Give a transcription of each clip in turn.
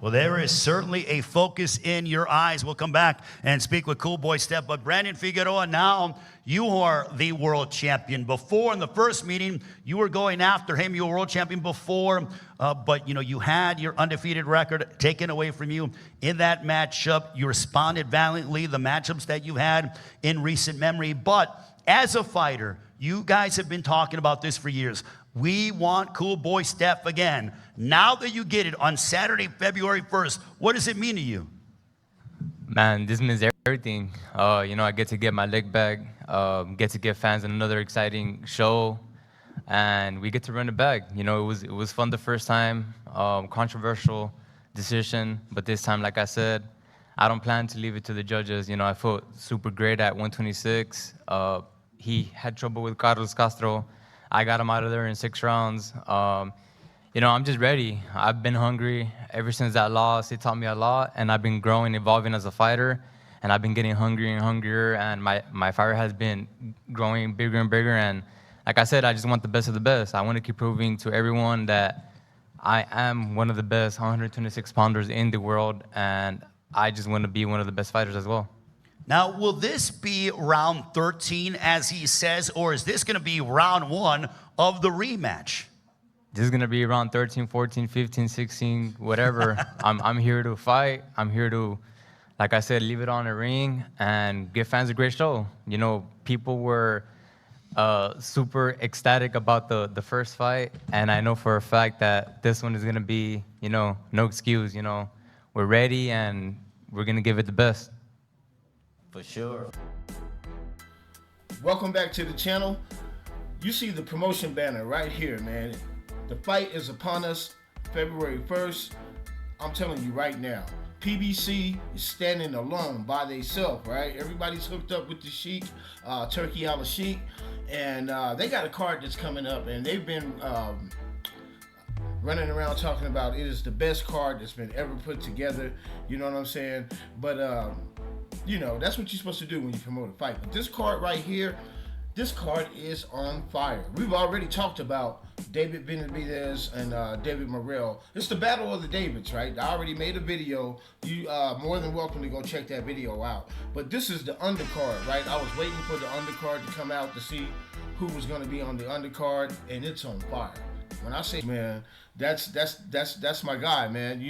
Well, there is certainly a focus in your eyes. We'll come back and speak with Cool Boy Steph. But Brandon Figueroa, now you are the world champion. Before, in the first meeting, you were going after him. You were world champion before, but you had your undefeated record taken away from you in that matchup. You responded valiantly, the matchups that you had in recent memory. But as a fighter, you guys have been talking about this for years. We want Cool Boy Steph again. Now that you get it on Saturday, February 1st, what does it mean to you? Man, this means everything. I get to get my leg back, get to give fans another exciting show, and we get to run it back. It was fun the first time, controversial decision, but this time, like I said, I don't plan to leave it to the judges. I felt super great at 126. He had trouble with Carlos Castro. I got him out of there in 6 rounds. I'm just ready. I've been hungry ever since that loss. It taught me a lot, and I've been growing, evolving as a fighter, and I've been getting hungrier and hungrier, and my fire has been growing bigger and bigger. And like I said, I just want the best of the best. I want to keep proving to everyone that I am one of the best 126-pounders in the world, and I just want to be one of the best fighters as well. Now, will this be round 13, as he says, or is this going to be round 1 of the rematch? This is going to be round 13, 14, 15, 16, whatever. I'm here to fight. I'm here to, like I said, leave it on the ring and give fans a great show. People were super ecstatic about the first fight, and I know for a fact that this one is going to be, no excuse. We're ready, and we're going to give it the best. For sure. Welcome back to the channel. You see the promotion banner right here, man. The fight is upon us, February 1st. I'm telling you right now, PBC is standing alone by themselves, right? Everybody's hooked up with the Sheik, Turkey Al Sheik, and they got a card that's coming up, and they've been running around talking about it is the best card that's been ever put together. You know what I'm saying? But that's what you're supposed to do when you promote a fight. But this card right here, this card is on fire. We've already talked about David Benavidez and David Morrell. It's the battle of the Davids, right? I already made a video. You are more than welcome to go check that video out. But this is the undercard, right? I was waiting for the undercard to come out to see who was going to be on the undercard, and it's on fire. When I say, man, that's my guy, man.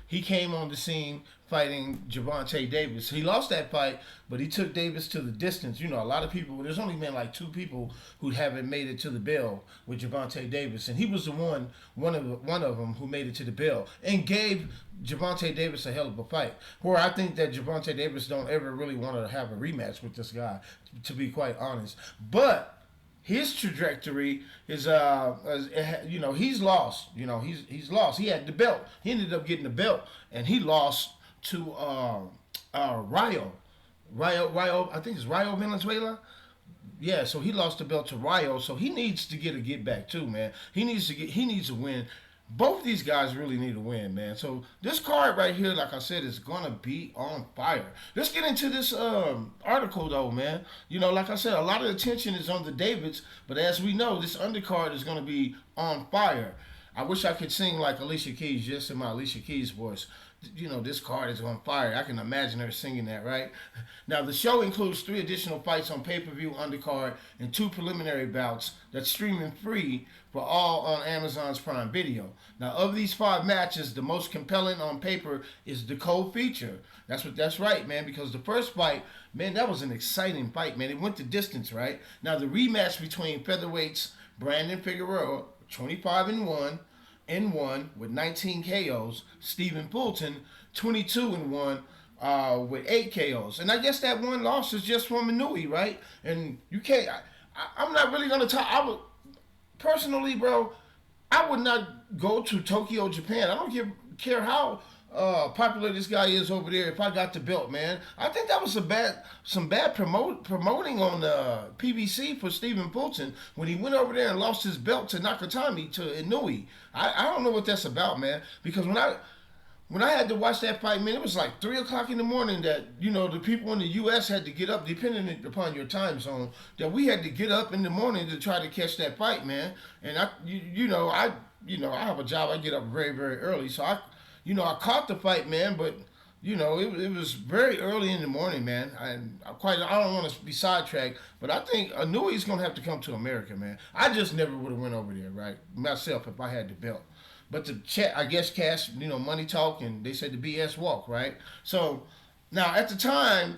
He came on the scene fighting Gervonta Davis. He lost that fight, but he took Davis to the distance. A lot of people, there's only been like 2 people who haven't made it to the bell with Gervonta Davis, and he was the one of them who made it to the bell and gave Gervonta Davis a hell of a fight. Where I think that Gervonta Davis don't ever really want to have a rematch with this guy, to be quite honest. But his trajectory is, he's lost. He's lost. He had the belt. He ended up getting the belt, and he lost to Rayo. I think it's Rayo Venezuela. Yeah, so he lost the belt to Rayo. So he needs to get back too, man. He needs to win. Both these guys really need to win, man. So this card right here, like I said, is gonna be on fire. Let's get into this article though, man. Like I said, a lot of attention is on the Davids, but as we know, this undercard is gonna be on fire. I wish I could sing like Alicia Keys, just in my Alicia Keys voice. This card is on fire. I can imagine her singing that, right? Now, the show includes 3 additional fights on pay-per-view undercard and 2 preliminary bouts that's streaming free for all on Amazon's Prime Video. Now, of these 5 matches, the most compelling on paper is the co-feature. That's right, man, because the first fight, man, that was an exciting fight, man. It went the distance, right? Now, the rematch between featherweights Brandon Figueroa, 25-1, with 19 KOs. Stephen Fulton, 22-1 with 8 KOs. And I guess that one loss is just from Inoue, right? And you can't. I'm not really gonna talk. I would personally, bro. I would not go to Tokyo, Japan. I don't care how popular this guy is over there. If I got the belt, man, I think that was some bad promoting on the PBC for Stephen Fulton when he went over there and lost his belt to Nakatani to Inoue. I don't know what that's about, man. Because when I had to watch that fight, man, it was like 3 o'clock in the morning that, the people in the U.S. had to get up, depending upon your time zone, that we had to get up in the morning to try to catch that fight, man. And I have a job. I get up very, very early. So I caught the fight, man, but it was very early in the morning, man. I don't want to be sidetracked, but I think Anui's gonna have to come to America, man. I just never would have went over there, right? Myself, if I had the belt. But the chat, I guess, cash, money talk, and they said the BS walk, right? So now at the time,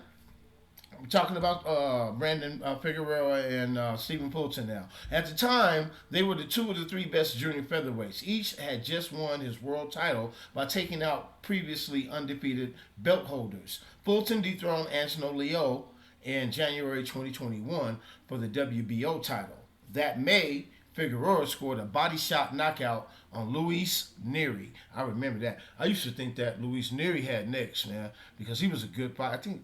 I'm talking about Brandon Figueroa and Stephen Fulton now. At the time, they were the 2 of the 3 best junior featherweights. Each had just won his world title by taking out previously undefeated belt holders. Fulton dethroned Angelo Leo in January 2021 for the WBO title. That May, Figueroa scored a body shot knockout on Luis Neri. I remember that. I used to think that Luis Neri had next, man, because he was a good fighter. I think...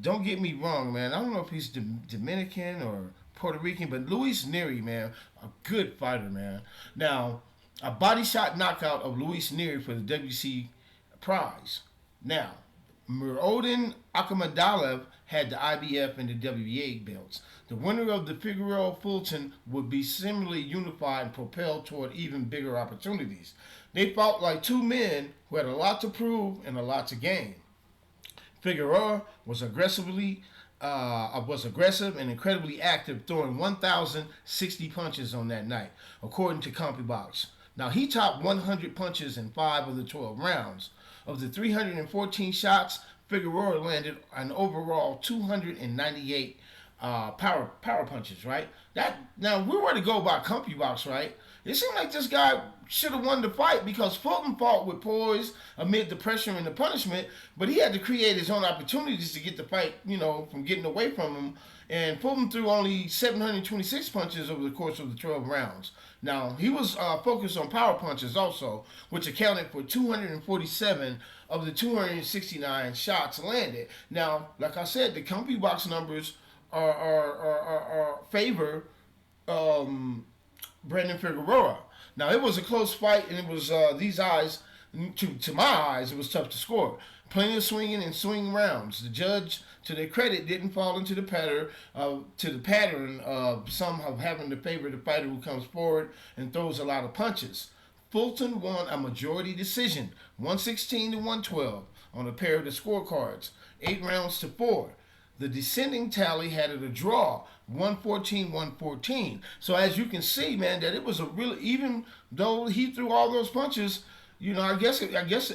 Don't get me wrong, man. I don't know if he's Dominican or Puerto Rican, but Luis Neri, man, a good fighter, man. Now, a body shot knockout of Luis Neri for the WC prize. Now, Murodin Akhmadaliev had the IBF and the WBA belts. The winner of the Figueroa-Fulton would be similarly unified and propelled toward even bigger opportunities. They fought like 2 men who had a lot to prove and a lot to gain. Figueroa was aggressive and incredibly active, throwing 1,060 punches on that night, according to CompuBox. Now, he topped 100 punches in 5 of the 12 rounds. Of the 314 shots, Figueroa landed an overall 298 power punches, right? Now, we were to go by CompuBox, right? It seemed like this guy should have won the fight because Fulton fought with poise amid the pressure and the punishment, but he had to create his own opportunities to get the fight, from getting away from him. And Fulton threw only 726 punches over the course of the 12 rounds. Now, he was focused on power punches also, which accounted for 247 of the 269 shots landed. Now, like I said, the CompuBox numbers are favor Brandon Figueroa. Now, it was a close fight, and it was to my eyes, it was tough to score. Plenty of swinging and swing rounds. The judge, to their credit, didn't fall into the pattern of some of having to favor the fighter who comes forward and throws a lot of punches. Fulton won a majority decision, 116 to 112, on a pair of the scorecards, 8 rounds to 4. The descending tally had it a draw, 114-114. So as you can see, man, that it was a really, even though he threw all those punches, I guess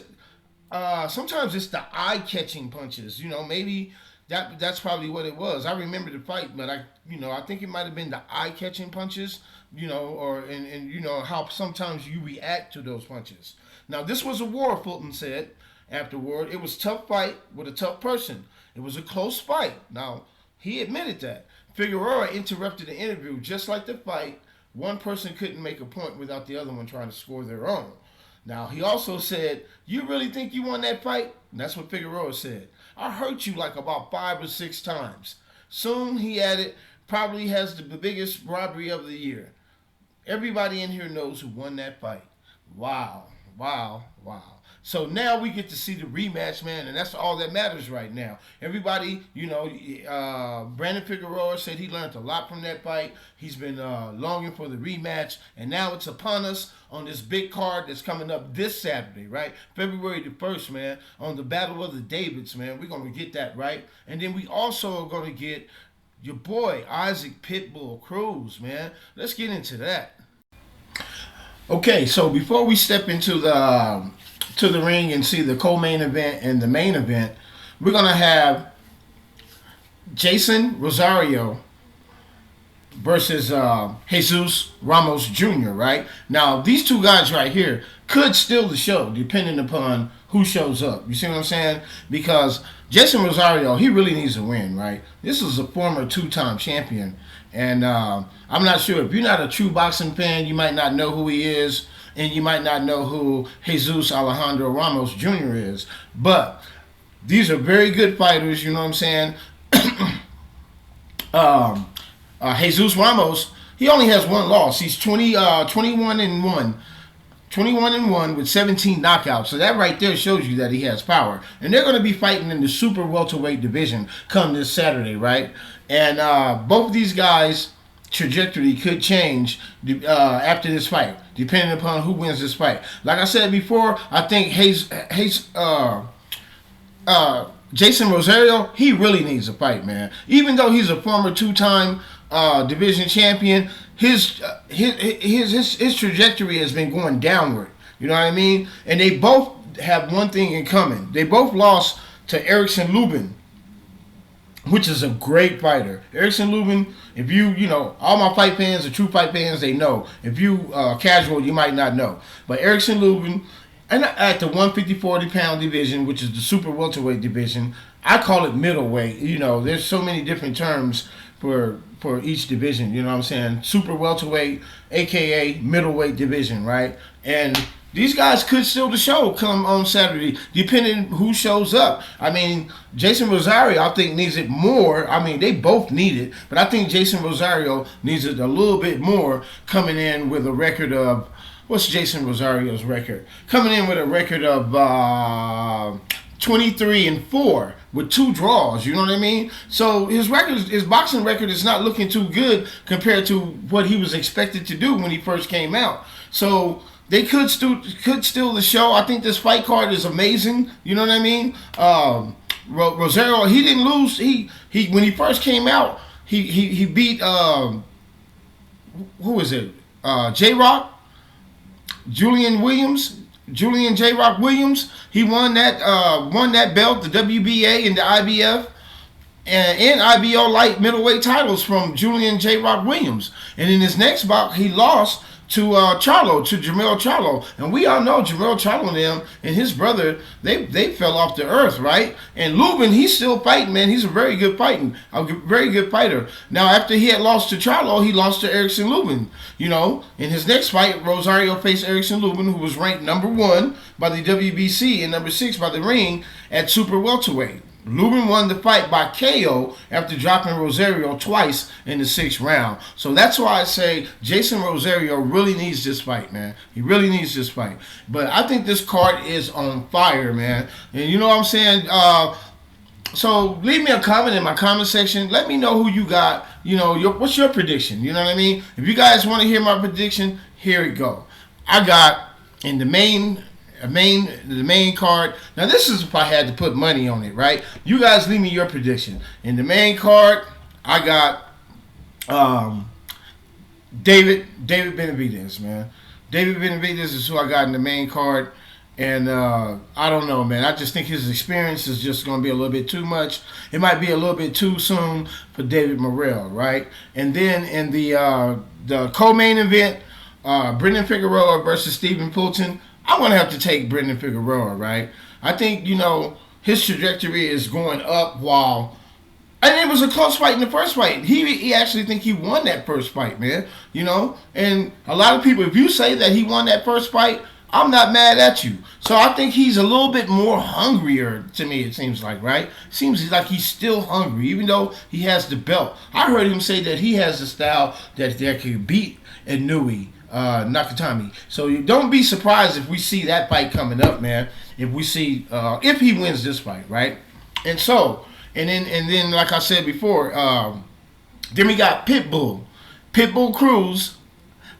sometimes it's the eye-catching punches. Maybe that's probably what it was. I remember the fight, but I think it might have been the eye-catching punches, and how sometimes you react to those punches. Now, this was a war, Fulton said afterward. It was a tough fight with a tough person. It was a close fight. Now, he admitted that. Figueroa interrupted the interview. Just like the fight, one person couldn't make a point without the other one trying to score their own. Now, he also said, "You really think you won that fight?" And that's what Figueroa said. "I hurt you like about 5 or 6 times." Soon, he added, "Probably has the biggest robbery of the year. Everybody in here knows who won that fight." Wow, wow, wow. So now we get to see the rematch, man, and that's all that matters right now. Everybody, Brandon Figueroa said he learned a lot from that fight. He's been longing for the rematch, and now it's upon us on this big card that's coming up this Saturday, right? February the 1st, man, on the Battle of the Davids, man. We're going to get that, right? And then we also are going to get your boy, Isaac Pitbull Cruz, man. Let's get into that. Okay, so before we step into the ring and see the co-main event and the main event, we're going to have Jason Rosario versus Jesus Ramos Jr., right? Now, these 2 guys right here could steal the show depending upon who shows up. You see what I'm saying? Because Jason Rosario, he really needs a win, right? This is a former 2-time champion. And I'm not sure, if you're not a true boxing fan, you might not know who he is, and you might not know who Jesus Alejandro Ramos Jr. is. But these are very good fighters, you know what I'm saying? Jesus Ramos, he only has 1 loss. He's 21-1. 21-1 with 17 knockouts. So that right there shows you that he has power. And they're going to be fighting in the super welterweight division come this Saturday, right? And both of these guys' trajectory could change after this fight. depending upon who wins this fight. Like I said before, I think Jason Rosario, he really needs a fight, man. Even though he's a former 2-time division champion, his trajectory has been going downward. You know what I mean? And they both have one thing in common. They both lost to Erickson Lubin, which is a great fighter. Erickson Lubin, if you know, all my fight fans, the true fight fans, they know. If you casual, you might not know. But Erickson Lubin, and at the 150-40-pound division, which is the super welterweight division, I call it middleweight. You know, there's so many different terms for each division. You know what I'm saying? Super welterweight, aka middleweight division, right? And these guys could steal the show come on Saturday, depending who shows up. I mean, Jason Rosario, I think, needs it more. I mean, they both need it, but I think Jason Rosario needs it a little bit more, coming in with a record of, what's Jason Rosario's record? Coming in with a record of 23-4 with 2 draws. You know what I mean? So his boxing record is not looking too good compared to what he was expected to do when he first came out. So they could steal the show. I think this fight card is amazing. You know what I mean? Rosario, he didn't lose. He when he first came out, he beat who is it? J-Rock, Julian J-Rock Williams. He won that belt, the WBA and the IBF and IBO light middleweight titles from Julian J-Rock Williams. And in his next bout, he lost to Jamel Charlo. And we all know Jamel Charlo and his brother, they fell off the earth, right? And Lubin, he's still fighting, man. He's a very good fighter. Now, after he had lost to Charlo, he lost to Erickson Lubin. You know, in his next fight, Rosario faced Erickson Lubin, who was ranked number 1 by the WBC and number 6 by the Ring at super welterweight. Lubin won the fight by KO after dropping Rosario twice in the 6th round. So that's why I say Jason Rosario really needs this fight, man. He really needs this fight. But I think this card is on fire, man. And you know what I'm saying? So leave me a comment in my comment section. Let me know who you got. You know, what's your prediction? You know what I mean? If you guys want to hear my prediction, here it go. I got in the main card. Now this is if I had to put money on it, right? You guys leave me your prediction. In the main card, I got David Benavidez, man. David Benavidez is who I got in the main card. And I don't know, man. I just think his experience is just going to be a little bit too much. It might be a little bit too soon for David Morrell, right? And then in the co-main event, Brendan Figueroa versus Stephen Fulton, I'm going to have to take Brendan Figueroa, right? I think, you know, his trajectory is going up and it was a close fight in the first fight. He actually think he won that first fight, man. You know? And a lot of people, if you say that he won that first fight, I'm not mad at you. So I think he's a little bit more hungrier to me, it seems like, right? Seems like he's still hungry, even though he has the belt. I heard him say that he has the style that could beat Inoue, Nakatani. So you don't be surprised if we see that fight coming up, man. If we see, if he wins this fight, right? And so, and then like I said before, then we got Pitbull CRUZ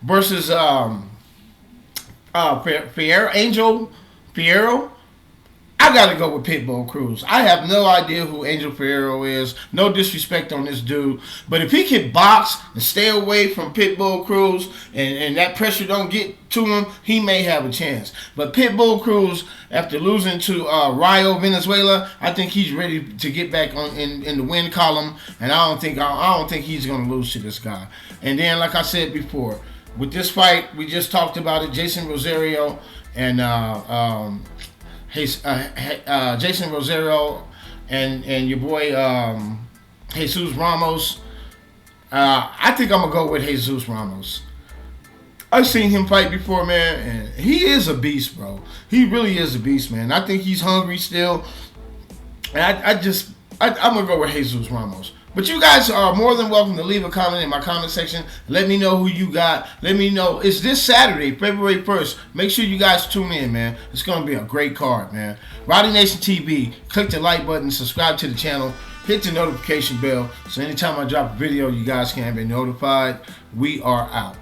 versus Fierro. I gotta go with Pitbull CRUZ. I have no idea who Angel Fierro is. No disrespect on this dude, but if he can box and stay away from Pitbull CRUZ and that pressure don't get to him, he may have a chance. But Pitbull CRUZ, after losing to Rio Venezuela, I think he's ready to get back on in the win column, and I don't think he's gonna lose to this guy. And then, like I said before, with this fight, we just talked about it. Jason Rosario and Jason Rosario and your boy Jesus Ramos. I think I'm gonna go with Jesus Ramos. I've seen him fight before, man, and he is a beast, bro. He really is a beast, man. I think he's hungry still, and I'm gonna go with Jesus Ramos. But you guys are more than welcome to leave a comment in my comment section. Let me know who you got. Let me know. It's this Saturday, February 1st. Make sure you guys tune in, man. It's going to be a great card, man. Rowdy Nation TV. Click the like button. Subscribe to the channel. Hit the notification bell. So anytime I drop a video, you guys can be notified. We are out.